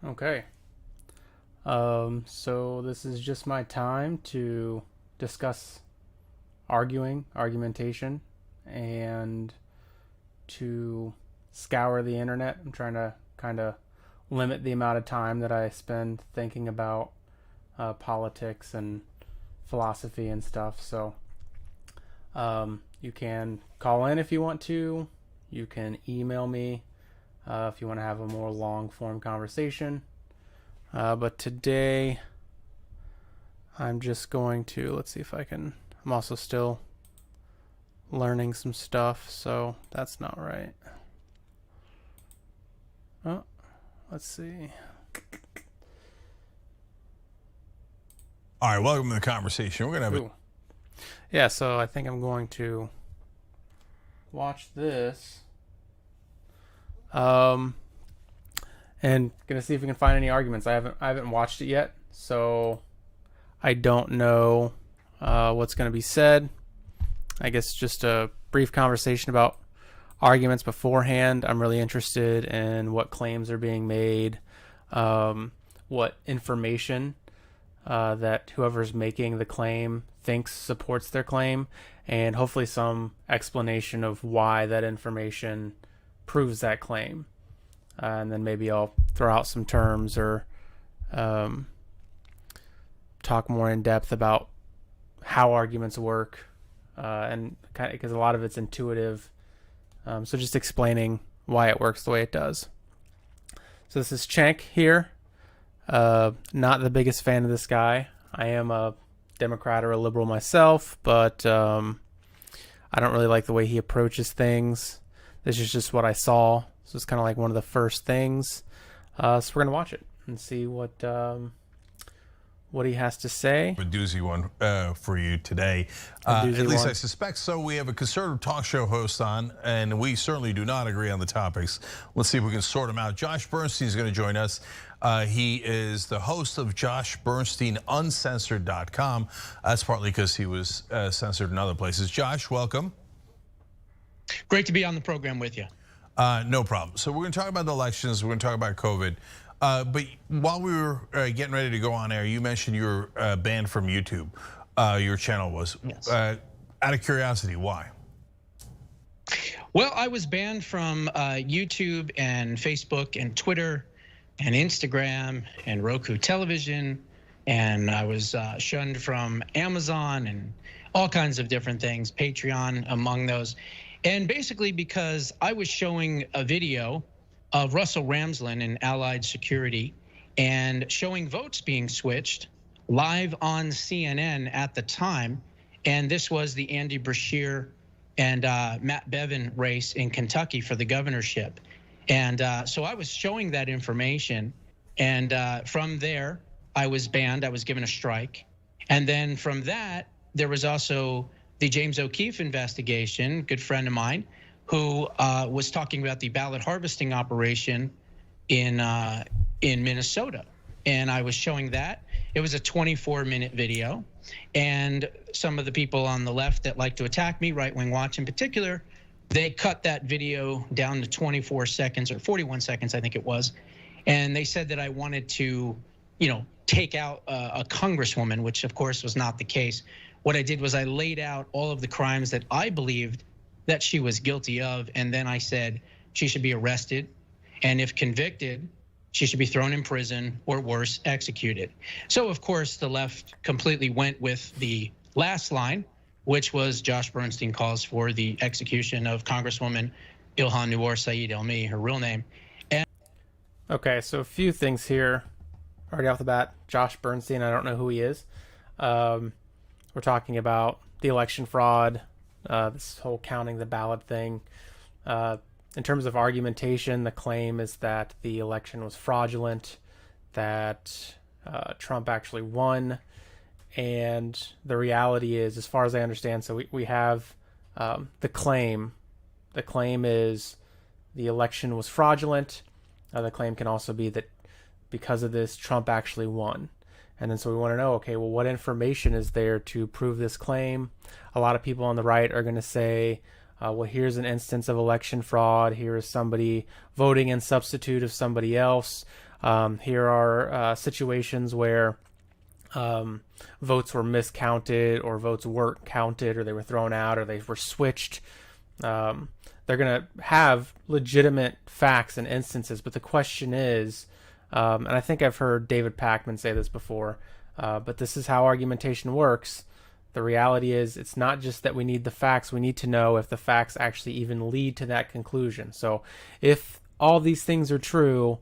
Okay. So this is just my time to discuss argumentation, and to scour the internet. I'm trying to kind of limit the amount of time that I spend thinking about politics and philosophy and stuff. So you can call in if you want to. You can email me if you want to have a more long form conversation. But today, I'm just going to, let's see if I can, I'm also still learning some stuff, so that's not right. Oh, let's see. All right, welcome to the conversation. We're going to have Yeah, so I think I'm going to watch this. And gonna see if we can find any arguments. I haven't watched it yet, so I don't know what's gonna be said. I guess just a brief conversation about arguments beforehand. I'm really interested in what claims are being made, what information that whoever's making the claim thinks supports their claim, and hopefully some explanation of why that information proves that claim. And then maybe I'll throw out some terms or talk more in depth about how arguments work, and kind of, because a lot of it's intuitive. So just explaining why it works the way it does. So this is Cenk here. Not the biggest fan of this guy. I am a Democrat or a liberal myself, but I don't really like the way he approaches things. This is just what I saw. So it's kind of like one of the first things. So we're gonna watch it and see what he has to say. a doozy one for you today. At least I suspect so. We have a conservative talk show host on, and we certainly do not agree on the topics. Let's see if we can sort them out. Josh Bernstein is going to join us. He is the host of Josh Bernstein Uncensored.com. That's partly because he was censored in other places. Josh, welcome. Great to be on the program with you. No problem. So we're going to talk about the elections. We're going to talk about COVID. But while we were getting ready to go on air, you mentioned you were banned from YouTube. Your channel was. Yes. Out of curiosity, why? Well, I was banned from YouTube and Facebook and Twitter and Instagram and Roku television. And I was shunned from Amazon and all kinds of different things, Patreon among those. And basically because I was showing a video of Russell Ramsland in Allied Security and showing votes being switched live on CNN at the time. And this was the Andy Beshear and Matt Bevin race in Kentucky for the governorship. And so I was showing that information. And from there, I was banned. I was given a strike. And then from that, there was also the James O'Keefe investigation, good friend of mine, who was talking about the ballot harvesting operation in Minnesota. And I was showing that. It was a 24-minute video. And some of the people on the left that like to attack me, Right Wing Watch in particular, they cut that video down to 24 seconds or 41 seconds, I think it was. And they said that I wanted to, take out a congresswoman, which of course was not the case. What I did was I laid out all of the crimes that I believed that she was guilty of. And then I said she should be arrested. And if convicted, she should be thrown in prison or worse, executed. So of course the left completely went with the last line, which was Josh Bernstein calls for the execution of Congresswoman Ilhan Noor Saeed Elmi, her real name. And Okay, so a few things here. Already off the bat, Josh Bernstein, I don't know who he is. We're talking about the election fraud, this whole counting the ballot thing. In terms of argumentation, the claim is that the election was fraudulent, that Trump actually won. And the reality is, as far as I understand, so we have the claim. The claim is the election was fraudulent. The claim can also be that because of this, Trump actually won. And then so we want to know, okay, well, what information is there to prove this claim? A lot of people on the right are going to say, well, here's an instance of election fraud. Here is somebody voting in substitute of somebody else. Here are situations where votes were miscounted, or votes weren't counted, or they were thrown out, or they were switched. They're going to have legitimate facts and instances, but the question is, and I think I've heard David Pakman say this before, but this is how argumentation works. The reality is, it's not just that we need the facts, we need to know if the facts actually even lead to that conclusion. So if all these things are true,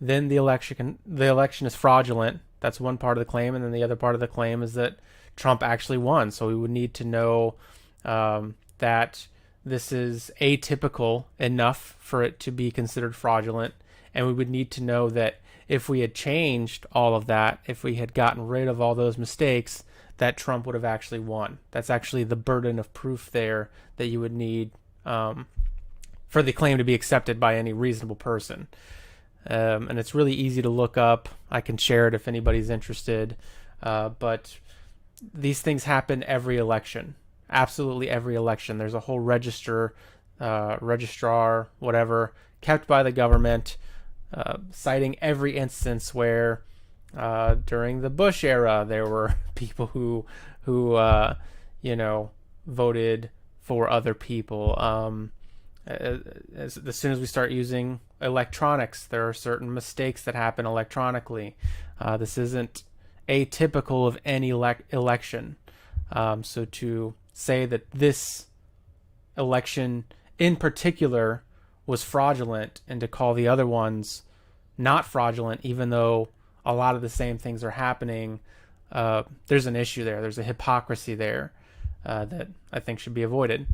then the election is fraudulent. That's one part of the claim, and then the other part of the claim is that Trump actually won. So we would need to know that this is atypical enough for it to be considered fraudulent, and we would need to know that if we had changed all of that, if we had gotten rid of all those mistakes, that Trump would have actually won. That's actually the burden of proof there that you would need for the claim to be accepted by any reasonable person. And it's really easy to look up. I can share it if anybody's interested. But these things happen every election. Absolutely every election. There's a whole registrar, whatever, kept by the government, citing every instance where during the Bush era there were people who voted for other people. As soon as we start using electronics, there are certain mistakes that happen electronically. This isn't atypical of any election. So to say that this election in particular was fraudulent, and to call the other ones not fraudulent, even though a lot of the same things are happening, there's an issue there. There's a hypocrisy there that I think should be avoided.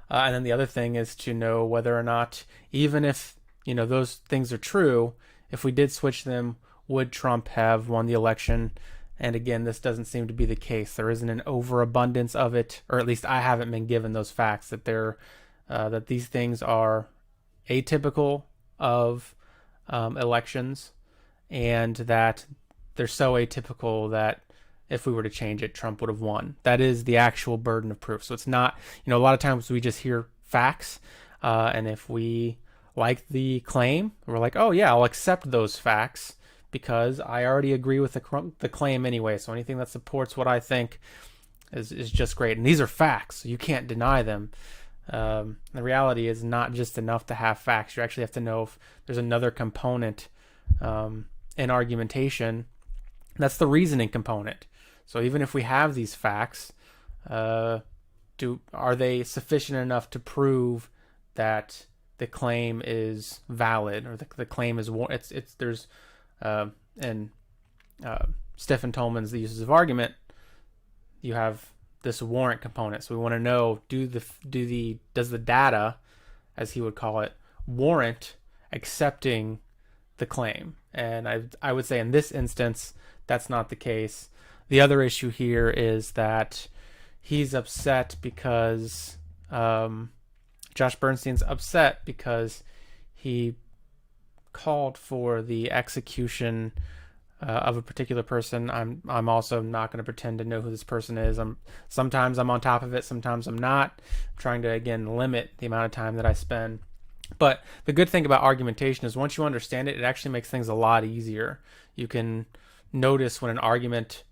And then the other thing is to know whether or not, even if those things are true, if we did switch them, would Trump have won the election? And again, this doesn't seem to be the case. There isn't an overabundance of it, or at least I haven't been given those facts that that these things are atypical of elections, and that they're so atypical that if we were to change it, Trump would have won. That is the actual burden of proof. So it's not, a lot of times we just hear facts, and if we like the claim, we're like, oh yeah, I'll accept those facts because I already agree with the claim anyway. So anything that supports what I think is just great. And these are facts, so you can't deny them. The reality is not just enough to have facts. You actually have to know if there's another component in argumentation. That's the reasoning component. So even if we have these facts, are they sufficient enough to prove that the claim is valid, or the claim is there's in Stephen Tolman's The Uses of Argument, you have this warrant component. So we want to know, does the data, as he would call it, warrant accepting the claim? And I would say in this instance, that's not the case. The other issue here is that he's upset because Josh Bernstein's upset because he called for the execution of a particular person. I'm also not going to pretend to know who this person is. Sometimes I'm on top of it, sometimes I'm not. I'm trying to, again, limit the amount of time that I spend. But the good thing about argumentation is once you understand it, it actually makes things a lot easier. You can notice when an argument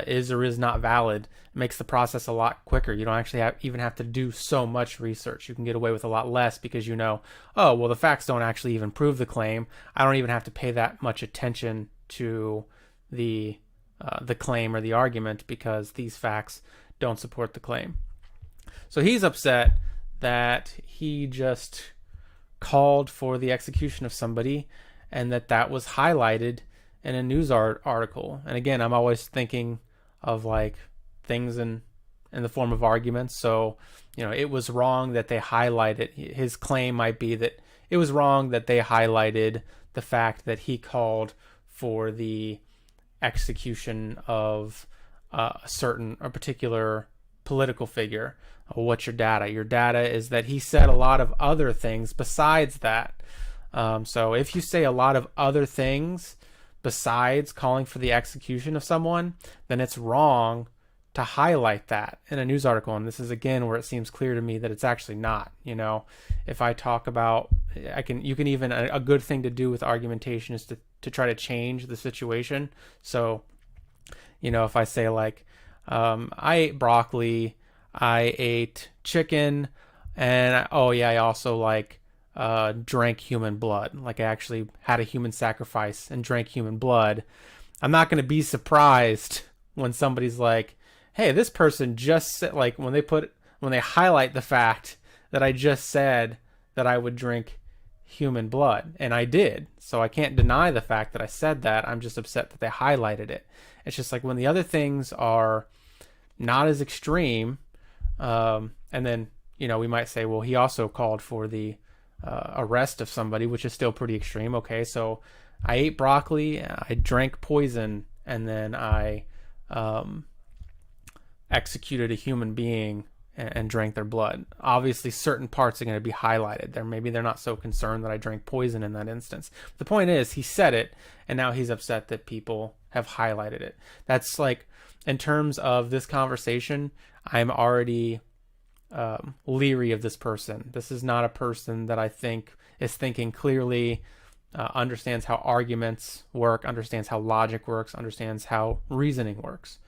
is or is not valid. It makes the process a lot quicker. You don't actually even have to do so much research. You can get away with a lot less because oh, well, the facts don't actually even prove the claim. I don't even have to pay that much attention to the claim or the argument because these facts don't support the claim. So he's upset that he just called for the execution of somebody and that was highlighted in a news article. And again, I'm always thinking of like things in the form of arguments. So, it was wrong that they highlighted, his claim might be that it was wrong that they highlighted the fact that he called for the execution of a particular political figure. Well, what's your data? Your data is that he said a lot of other things besides that. So if you say a lot of other things besides calling for the execution of someone, then it's wrong to highlight that in a news article. And this is again where it seems clear to me that it's actually not. If I talk about, you can even, a good thing to do with argumentation is to try to change the situation. So, if I say like, I ate broccoli, I ate chicken, and I also like drank human blood. Like I actually had a human sacrifice and drank human blood. I'm not going to be surprised when somebody's like, hey, this person just said, like when they highlight the fact that I just said that I would drink human blood, and I did. So I can't deny the fact that I said that. I'm just upset that they highlighted it. It's just like when the other things are not as extreme, and then, we might say, well, he also called for the arrest of somebody, which is still pretty extreme. Okay, so I ate broccoli, I drank poison, and then I executed a human being and drank their blood. Obviously, certain parts are going to be highlighted. Maybe they're not so concerned that I drank poison in that instance. The point is, he said it, and now he's upset that people have highlighted it. That's like, in terms of this conversation, I'm already leery of this person. This is not a person that I think is thinking clearly, understands how arguments work, understands how logic works, understands how reasoning works.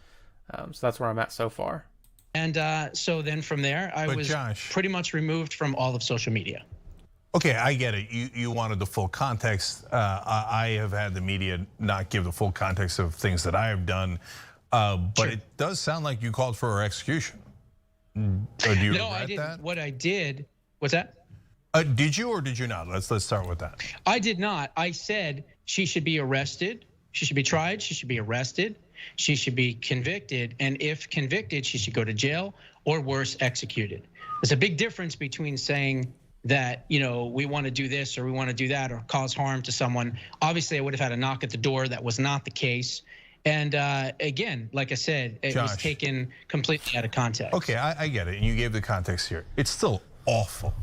So that's where I'm at so far. And so then from there, I was pretty much removed from all of social media. Okay, I get it. You wanted the full context. I have had the media not give the full context of things that I have done, but sure. It does sound like you called for her execution. Do you no, I didn't. That? What I did, what's that? Did you or did you not? Let's start with that. I did not. I said she should be arrested. She should be tried. She should be arrested. She should be convicted. And if convicted, she should go to jail or worse, executed. There's a big difference between saying that, we want to do this or we want to do that or cause harm to someone. Obviously, I would have had a knock at the door. That was not the case. And again, like I said, it was taken completely out of context. Okay, I get it. And you gave the context here. It's still awful.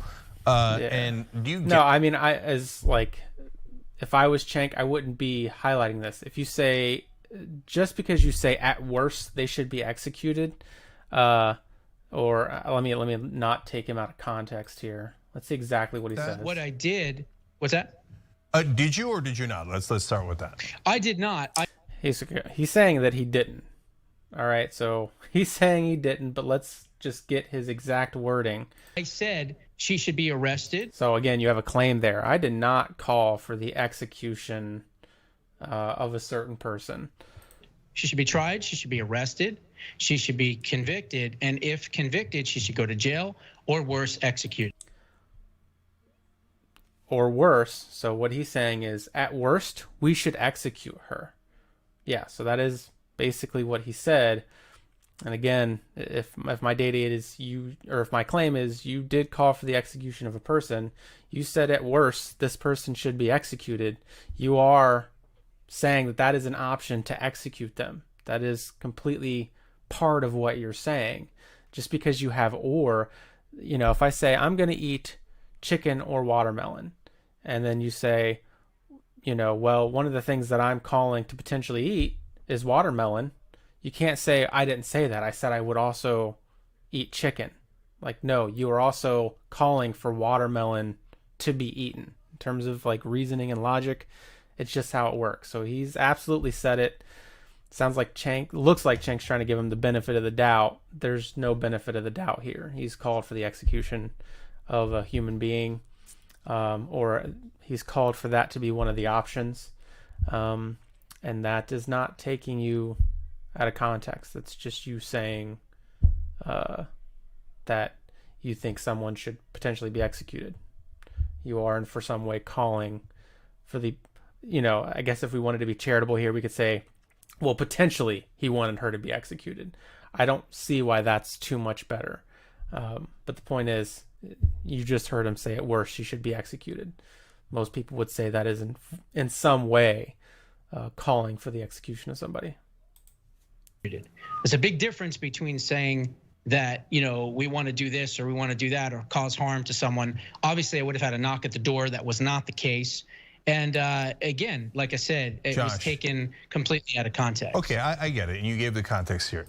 Yeah. And you get... No, I mean, if I was Cenk, I wouldn't be highlighting this. If you say, just because you say at worst they should be executed, or let me not take him out of context here. Let's see exactly what he says. What I did, what's that? Did you or did you not? Let's start with that. I did not. He's saying that he didn't. All right, so he's saying he didn't, but let's just get his exact wording. I said she should be arrested. So again, you have a claim there. I did not call for the execution of a certain person. She should be tried. She should be arrested. She should be convicted. And if convicted, she should go to jail or worse, executed. Or worse. So what he's saying is, at worst, we should execute her. Yeah, so that is basically what he said. And again, if my data is if my claim is you did call for the execution of a person, you said at worst this person should be executed, you are saying that is an option to execute them. That is completely part of what you're saying. Just because you have or, if I say I'm going to eat chicken or watermelon, and then you say, well, one of the things that I'm calling to potentially eat is watermelon. You can't say, I didn't say that. I said I would also eat chicken. Like, no, you are also calling for watermelon to be eaten. In terms of like reasoning and logic, it's just how it works. So he's absolutely said it. Sounds like looks like Cenk's trying to give him the benefit of the doubt. There's no benefit of the doubt here. He's called for the execution of a human being, or he's called for that to be one of the options. And that is not taking you out of context. That's just you saying that you think someone should potentially be executed. You are in for some way calling for the, I guess if we wanted to be charitable here, we could say, well, potentially he wanted her to be executed. I don't see why that's too much better. But the point is, you just heard him say at worst she should be executed. Most people would say that is in some way calling for the execution of somebody. There's a big difference between saying that, we want to do this or we want to do that or cause harm to someone. Obviously, I would have had a knock at the door. That was not the case. And again, like I said, it was taken completely out of context. Okay, I get it. And you gave the context here.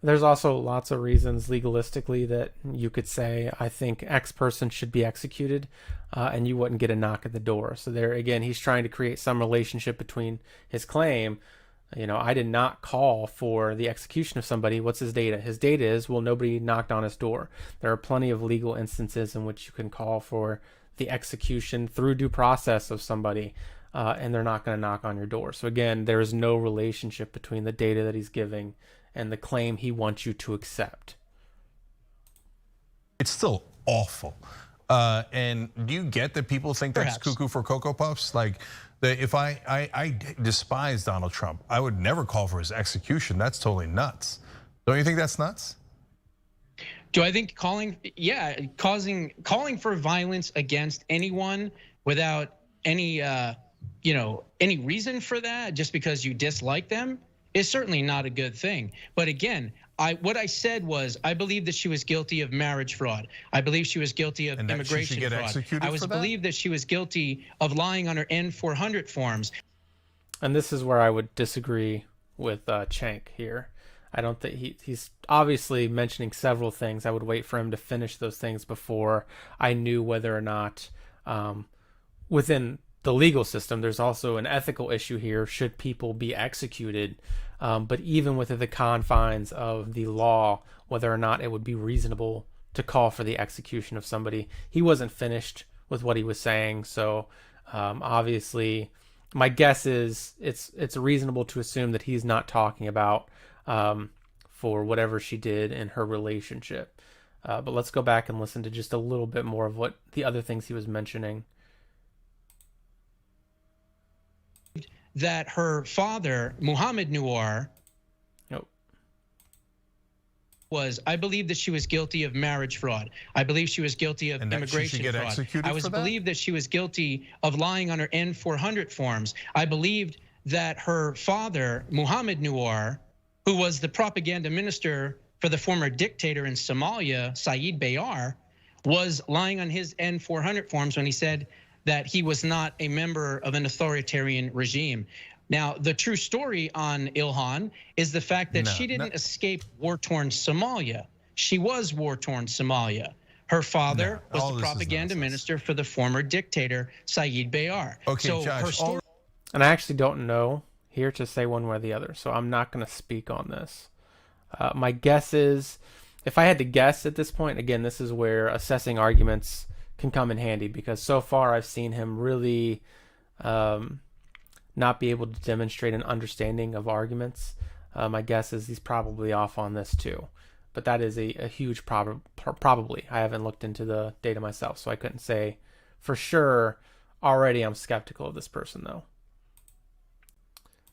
There's also lots of reasons legalistically that you could say, I think X person should be executed, and you wouldn't get a knock at the door. So there again, he's trying to create some relationship between his claim. I did not call for the execution of somebody. What's his data? His data is, well, nobody knocked on his door. There are plenty of legal instances in which you can call for the execution through due process of somebody, and they're not going to knock on your door. So again, there is no relationship between the data that he's giving and the claim he wants you to accept. It's still awful. And do you get that people think that's cuckoo for Cocoa Puffs? Like, if I despise Donald Trump, I would never call for his execution. That's totally nuts. Don't you think that's nuts? Do I think calling for violence against anyone without any any reason for that, just because you dislike them, is certainly not a good thing. But again, what I said was, I believe that she was guilty of marriage fraud. I believe she was guilty of immigration fraud. I believe that she was guilty of lying on her N-400 forms. And this is where I would disagree with Cenk here. I don't think he's obviously mentioning several things. I would wait for him to finish those things before I knew whether or not within the legal system, there's also an ethical issue here. Should people be executed? But even within the confines of the law, whether or not it would be reasonable to call for the execution of somebody, he wasn't finished with what he was saying. So obviously, my guess is it's reasonable to assume that he's not talking about for whatever she did in her relationship. But let's go back and listen to just a little bit more of what the other things he was mentioning. That her father, Muhammad Nuar, I believe that she was guilty of marriage fraud. I believe she was guilty of immigration fraud. I believed that she was guilty of lying on her N-400 forms. I believed that her father, Muhammad Nuar, who was the propaganda minister for the former dictator in Somalia, Saeed Bayar, was lying on his N-400 forms when he said that he was not a member of an authoritarian regime. Now, the true story on Ilhan is the fact that she didn't escape war-torn Somalia. She was war-torn Somalia. Her father was the propaganda minister for the former dictator, Saeed Bayar. Okay, so Josh, her story. And I actually don't know here to say one way or the other, so I'm not going to speak on this. My guess is, if I had to guess at this point, again, this is where assessing arguments can come in handy, because so far I've seen him really not be able to demonstrate an understanding of arguments. My guess is he's probably off on this too, but that is a huge probably. I haven't looked into the data myself, so I couldn't say for sure. Already I'm skeptical of this person though.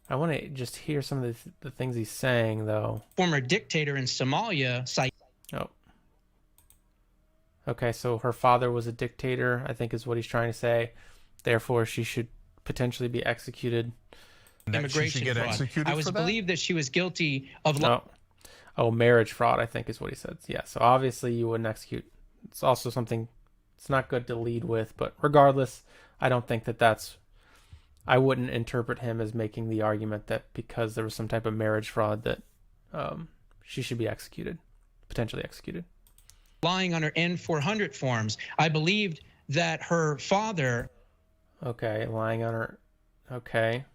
I want to just hear some of the things he's saying though. Former dictator in Somalia. Okay, so her father was a dictator, I think is what he's trying to say. Therefore, she should potentially be executed. Immigration fraud. Executed I believe that she was guilty of marriage fraud, I think is what he said. Yeah, so obviously you wouldn't execute. It's also something it's not good to lead with, but regardless, I don't think I wouldn't interpret him as making the argument that because there was some type of marriage fraud that she should be executed, potentially executed. Lying on her N-400 forms. I believed that her father. Okay, lying on her. Okay.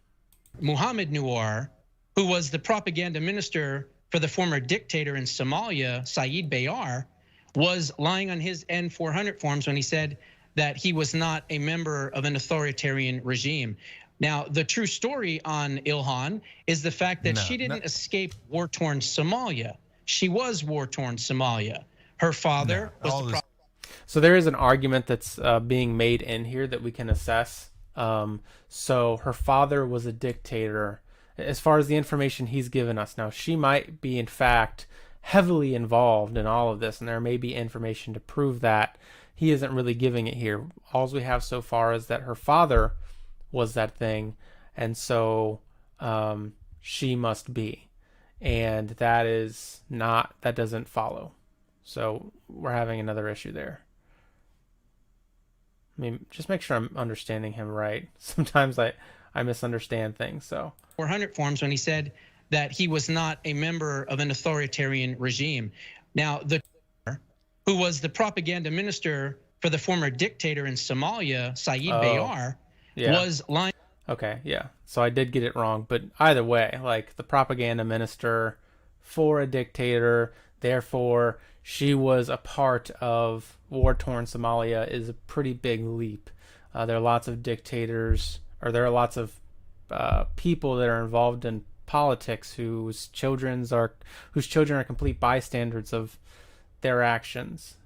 Muhammad Nuar, who was the propaganda minister for the former dictator in Somalia, Saeed Bayar, was lying on his N-400 forms when he said that he was not a member of an authoritarian regime. Now, the true story on Ilhan is the fact that she didn't escape war-torn Somalia. She was war-torn Somalia. Her father was the So there is an argument that's being made in here that we can assess. So her father was a dictator. As far as the information he's given us now, she might be in fact heavily involved in all of this, and there may be information to prove that. He isn't really giving it here. All we have so far is that her father was that thing, and so she must be, and that doesn't follow. So we're having another issue there. I mean, just make sure I'm understanding him right. Sometimes I misunderstand things. So 400 forms when he said that he was not a member of an authoritarian regime. Now, who was the propaganda minister for the former dictator in Somalia, Said Bayar, was lying. Okay, yeah. So I did get it wrong, but either way, like the propaganda minister for a dictator, therefore she was a part of war-torn Somalia is a pretty big leap. There are lots of dictators, or there are lots of people that are involved in politics whose children are complete bystanders of their actions.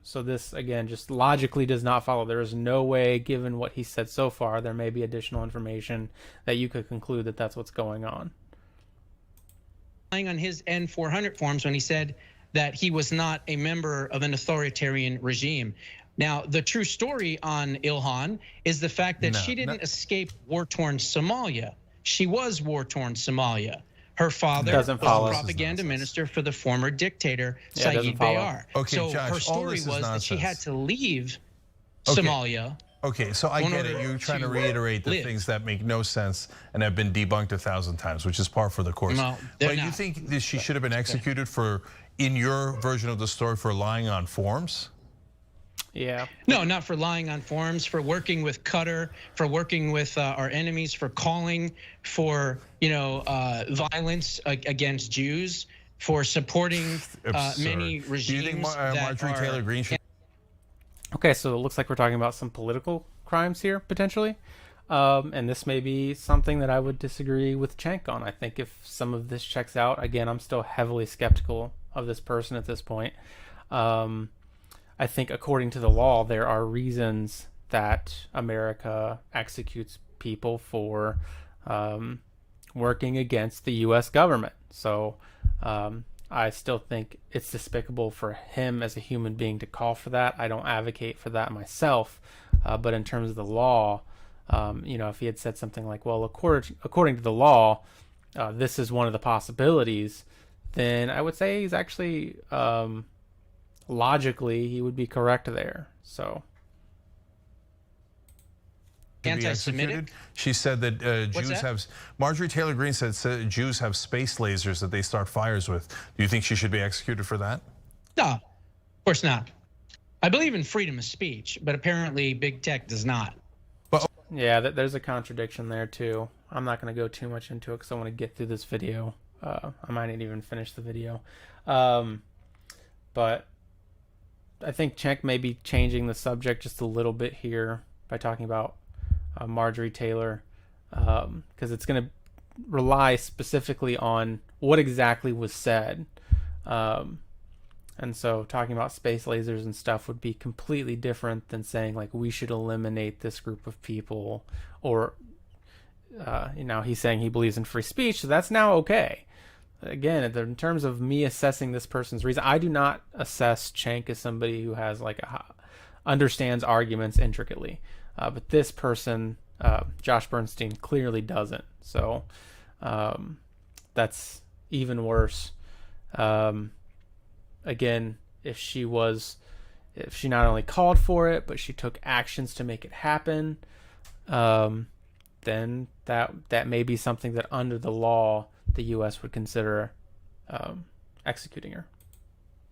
So this, again, just logically does not follow. There is no way, given what he said so far, there may be additional information that you could conclude that that's what's going on. On his N-400 forms when he said that he was not a member of an authoritarian regime. Now, the true story on Ilhan is the fact that she didn't escape war-torn Somalia. She was war-torn Somalia. Her father was a propaganda minister for the former dictator, Said Bayar. Okay, so Josh, her story was that she had to leave Somalia. Okay, so I get it. You're trying to reiterate the things that make no sense and have been debunked 1,000 times, which is par for the course. No, but you think that she should have been executed for, in your version of the story, for lying on forms? Yeah. No, not for lying on forms, for working with Qatar, for working with our enemies, for calling for, violence against Jews, for supporting many regimes. Do you think Marjorie Taylor Greene should? Okay, so it looks like we're talking about some political crimes here, potentially. And this may be something that I would disagree with Cenk on. I think if some of this checks out, again, I'm still heavily skeptical of this person at this point. I think according to the law, there are reasons that America executes people for working against the U.S. government. So I still think it's despicable for him as a human being to call for that. I don't advocate for that myself. But in terms of the law, if he had said something like, well, according to the law, this is one of the possibilities, then I would say he's actually... logically, he would be correct there. So, anti-Semitic? She said that Jews have. Marjorie Taylor Greene said Jews have space lasers that they start fires with. Do you think she should be executed for that? No, of course not. I believe in freedom of speech, but apparently big tech does not. Yeah, there's a contradiction there too. I'm not going to go too much into it because I want to get through this video. I might not even finish the video, but. I think Cenk may be changing the subject just a little bit here by talking about Marjorie Taylor, because it's going to rely specifically on what exactly was said. And so talking about space lasers and stuff would be completely different than saying, like, we should eliminate this group of people. Or, he's saying he believes in free speech, so that's now okay. Again, in terms of me assessing this person's reason, I do not assess Cenk as somebody who has understands arguments intricately. But this person, Josh Bernstein, clearly doesn't. So that's even worse. Again, if she not only called for it, but she took actions to make it happen, then that may be something that under the law the U.S. would consider executing her.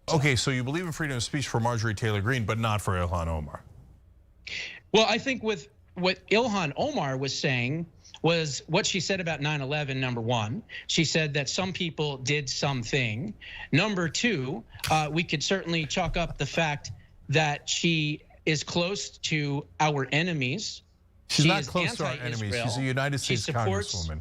Okay, so you believe in freedom of speech for Marjorie Taylor Greene, but not for Ilhan Omar. Well, I think with what Ilhan Omar was saying was what she said about 9/11, number one. She said that some people did something. Number two, we could certainly chalk up the fact that she is close to our enemies. She's not close to our enemies. She's a United States Congresswoman.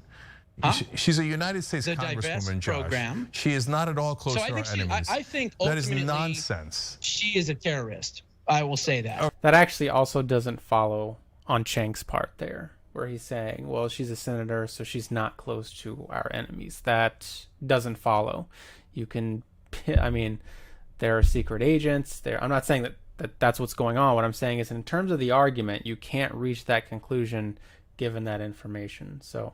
She's a United States Congresswoman, Josh. Program. She is not at all close to our enemies. I think that is nonsense. She is a terrorist. I will say that. That actually also doesn't follow on Cenk's part there, where he's saying, well, she's a senator, so she's not close to our enemies. That doesn't follow. There are secret agents there. I'm not saying that's what's going on. What I'm saying is, in terms of the argument, you can't reach that conclusion given that information. So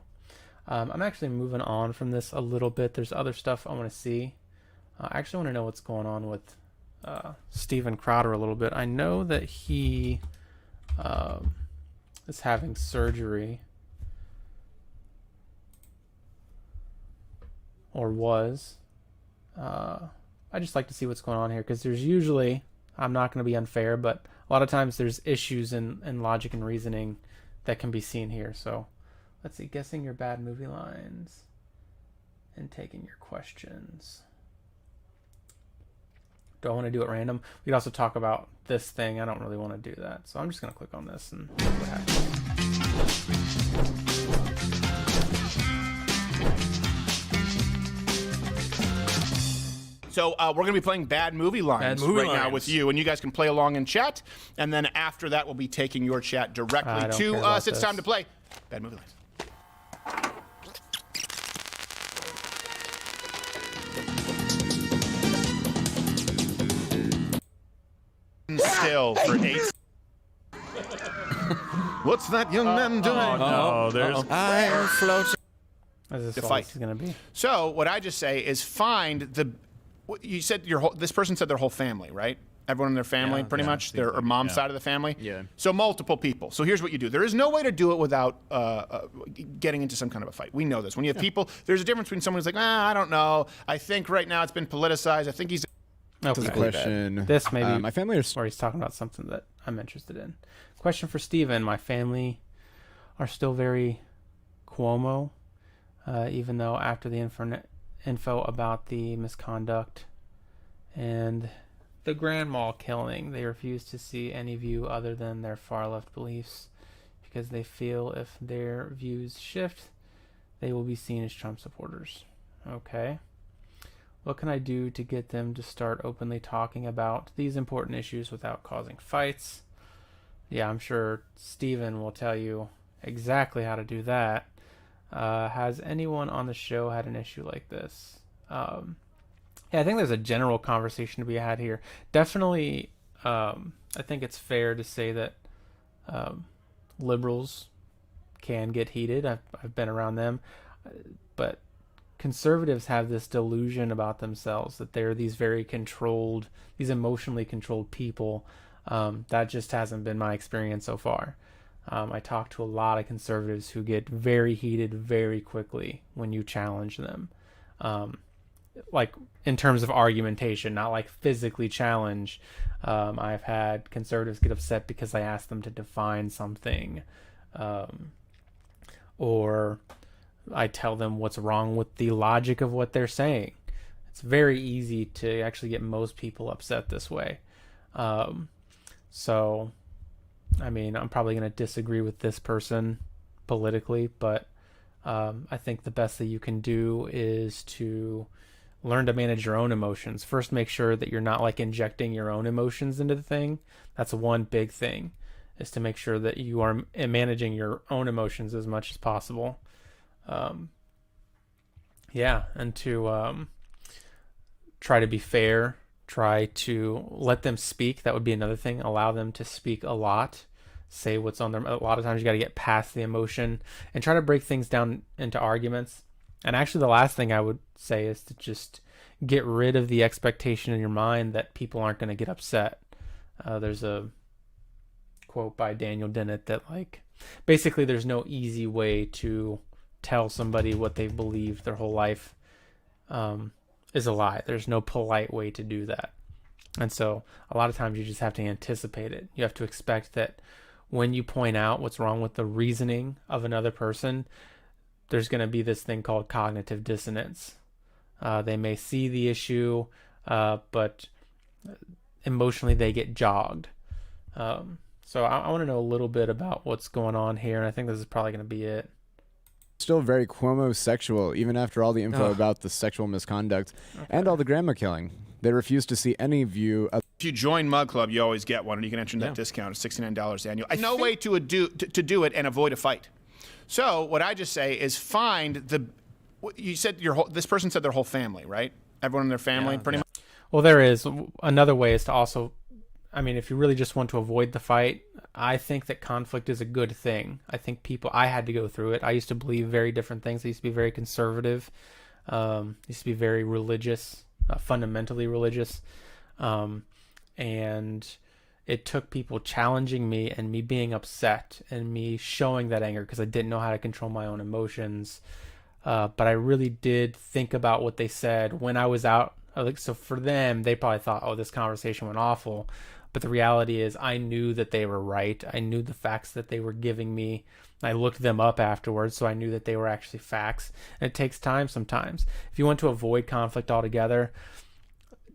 I'm actually moving on from this a little bit. There's other stuff I want to see. I actually want to know what's going on with Steven Crowder a little bit. I know that he is having surgery. or was. I just like to see what's going on here, because there's usually, I'm not going to be unfair, but a lot of times there's issues in logic and reasoning that can be seen here. So let's see, guessing your bad movie lines and taking your questions. Do I want to do it random? We could also talk about this thing. I don't really want to do that. So I'm just going to click on this and see what happens. So we're going to be playing Bad Movie Lines now with you, and you guys can play along in chat. And then after that, we'll be taking your chat directly to us. It's time to play Bad Movie Lines. Still for 8. What's that young man doing? Oh, there's. I'm floating. The fight is going to be. So what I just say is find the. You said this person said their whole family, right? Everyone in their family, pretty much, their mom's side of the family. Yeah. So multiple people. So here's what you do. There is no way to do it without getting into some kind of a fight. We know this. When you have people, there's a difference between someone who's like, I don't know. I think right now it's been politicized. I think he's. Okay. This is a question. This may be my family are. where he's talking about something that I'm interested in. Question for Steven. My family are still very Cuomo, even though after the info about the misconduct and the Grand Mall killing, they refuse to see any view other than their far-left beliefs, because they feel if their views shift, they will be seen as Trump supporters. Okay. What can I do to get them to start openly talking about these important issues without causing fights? Yeah, I'm sure Steven will tell you exactly how to do that. Has anyone on the show had an issue like this? Yeah, I think there's a general conversation to be had here. Definitely, I think it's fair to say that liberals can get heated. I've been around them, but conservatives have this delusion about themselves that they're these very controlled, these emotionally controlled people. That just hasn't been my experience so far. I talk to a lot of conservatives who get very heated very quickly when you challenge them. Like in terms of argumentation, not like physically challenge. I've had conservatives get upset because I asked them to define something, or I tell them what's wrong with the logic of what they're saying. It's very easy to actually get most people upset this way. So, I mean, I'm probably going to disagree with this person politically, but I think the best that you can do is to learn to manage your own emotions. First, make sure that you're not like injecting your own emotions into the thing. That's one big thing, is to make sure that you are managing your own emotions as much as possible. And to try to be fair, try to let them speak. That would be another thing. Allow them to speak a lot. Say what's on their. A lot of times you got to get past the emotion and try to break things down into arguments. And actually, the last thing I would say is to just get rid of the expectation in your mind that people aren't going to get upset. There's a quote by Daniel Dennett that basically there's no easy way to tell somebody what they've believed their whole life is a lie. There's no polite way to do that. And so a lot of times you just have to anticipate it. You have to expect that when you point out what's wrong with the reasoning of another person, there's going to be this thing called cognitive dissonance. They may see the issue, but emotionally they get jogged. So I want to know a little bit about what's going on here, and I think this is probably going to be it. Still very Cuomo-sexual, even after all the info about the sexual misconduct and all the grandma killing. They refuse to see any view of... If you join Mug Club, you always get one, and you can enter that discount of $69 annual. No way to do it and avoid a fight. So what I just say is find the... You said this person said their whole family, right? Everyone in their family, pretty much? Well, there is. Another way is to also... I mean, if you really just want to avoid the fight, I think that conflict is a good thing. I think I had to go through it. I used to believe very different things. I used to be very conservative. Used to be very religious, fundamentally religious. And it took people challenging me and me being upset and me showing that anger because I didn't know how to control my own emotions. but I really did think about what they said when I was out. Like, so for them, they probably thought, oh, this conversation went awful. But the reality is I knew that they were right. I knew the facts that they were giving me. I looked them up afterwards, so I knew that they were actually facts. And it takes time sometimes. If you want to avoid conflict altogether,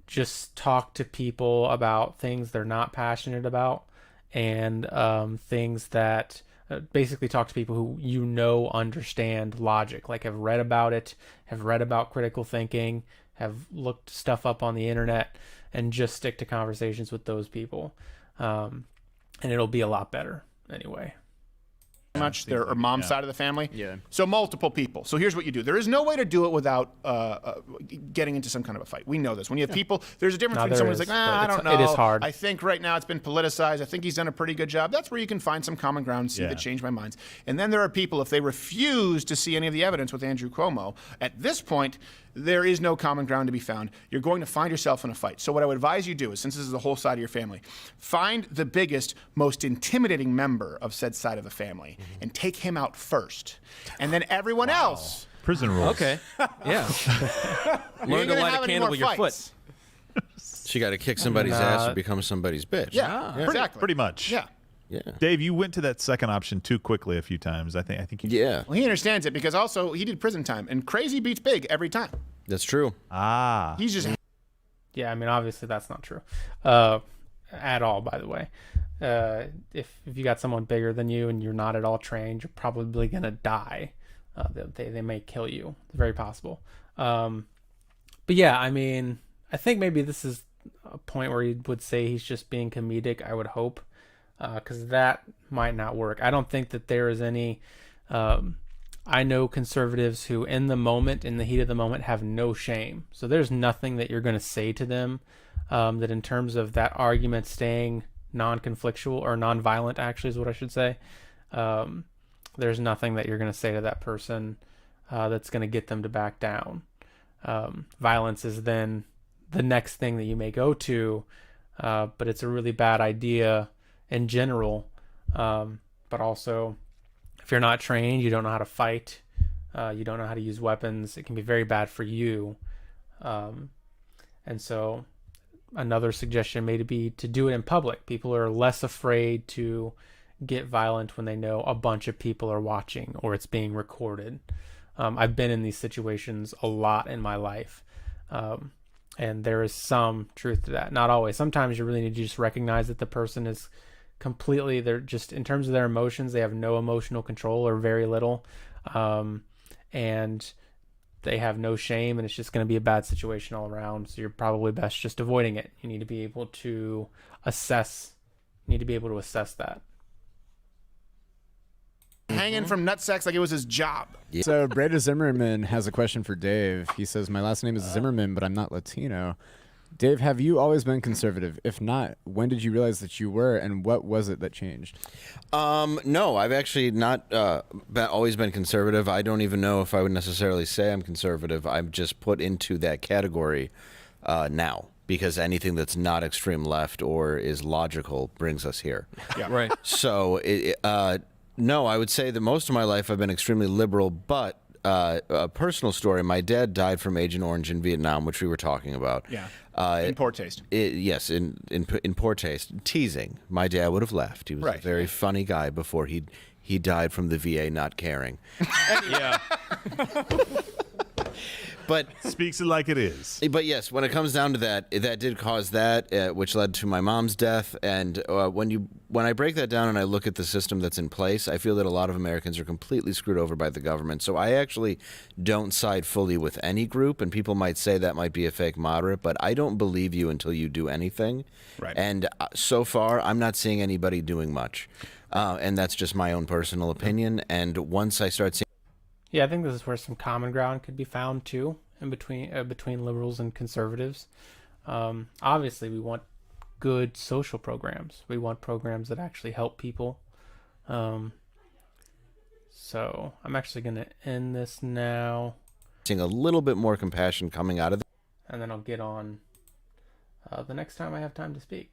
just talk to people about things they're not passionate about, and things that basically talk to people who you know understand logic, like have read about it, have read about critical thinking, have looked stuff up on the internet, and just stick to conversations with those people. And it'll be a lot better anyway. Much their mom's side of the family. Yeah. So multiple people. So here's what you do. There is no way to do it without getting into some kind of a fight. We know this. When you have people, there's a difference between someone who's like, I don't know. It is hard. I think right now it's been politicized. I think he's done a pretty good job. That's where you can find some common ground and see that change my minds. And then there are people, if they refuse to see any of the evidence with Andrew Cuomo, at this point, there is no common ground to be found. You're going to find yourself in a fight. So what I would advise you do is, since this is the whole side of your family, find the biggest, most intimidating member of said side of the family and take him out first. And then everyone else. Prison rules. Okay. Yeah. Learn to light a candle with your foot. So you got to kick somebody's ass or become somebody's bitch. Yeah, exactly. Pretty much. Yeah. Yeah. Dave, you went to that second option too quickly a few times. I think you Yeah. Well, he understands it because also he did prison time, and crazy beats big every time. That's true. He's just. Yeah, I mean, obviously that's not true at all, by the way. If you got someone bigger than you and you're not at all trained, you're probably going to die. They may kill you. It's very possible. But yeah, I mean, I think maybe this is a point where he would say he's just being comedic, I would hope, because that might not work. I don't think that there is any... I know conservatives who in the moment, in the heat of the moment, have no shame. So there's nothing that you're going to say to them that in terms of that argument staying non-conflictual or non-violent, actually is what I should say. There's nothing that you're going to say to that person that's going to get them to back down. Violence is then the next thing that you may go to, but it's a really bad idea in general. But also, if you're not trained, you don't know how to fight, you don't know how to use weapons, it can be very bad for you. And so another suggestion may be to do it in public. People are less afraid to get violent when they know a bunch of people are watching or it's being recorded. I've been in these situations a lot in my life. And there is some truth to that. Not always. Sometimes you really need to just recognize that the person is completely, they're just, in terms of their emotions, they have no emotional control or very little. And they have no shame, and it's just going to be a bad situation all around. So you're probably best just avoiding it. You need to be able to assess that. Hanging from nutsacks like it was his job. So Breda Zimmerman has a question for Dave. He says, my last name is Zimmerman, but I'm not Latino. Dave, have you always been conservative? If not, when did you realize that you were, and what was it that changed? No, I've actually not always been conservative. I don't even know if I would necessarily say I'm conservative. I'm just put into that category now, because anything that's not extreme left or is logical brings us here. Yeah. Right. So, no, I would say that most of my life I've been extremely liberal, but a personal story. My dad died from Agent Orange in Vietnam, which we were talking about. Yeah. In poor taste. Yes, in poor taste. Teasing. My dad would have left. He was a very funny guy before he died from the VA not caring. Yeah. But speaks it like it is. But yes, when it comes down to that, that did cause that, which led to my mom's death. And when I break that down and I look at the system that's in place, I feel that a lot of Americans are completely screwed over by the government. So I actually don't side fully with any group. And people might say that might be a fake moderate, but I don't believe you until you do anything. Right. And so far, I'm not seeing anybody doing much. And that's just my own personal opinion. And once I start seeing... Yeah, I think this is where some common ground could be found too, in between liberals and conservatives. Obviously, we want good social programs. We want programs that actually help people. So I'm actually going to end this now. Seeing a little bit more compassion coming out of it. And then I'll get on the next time I have time to speak.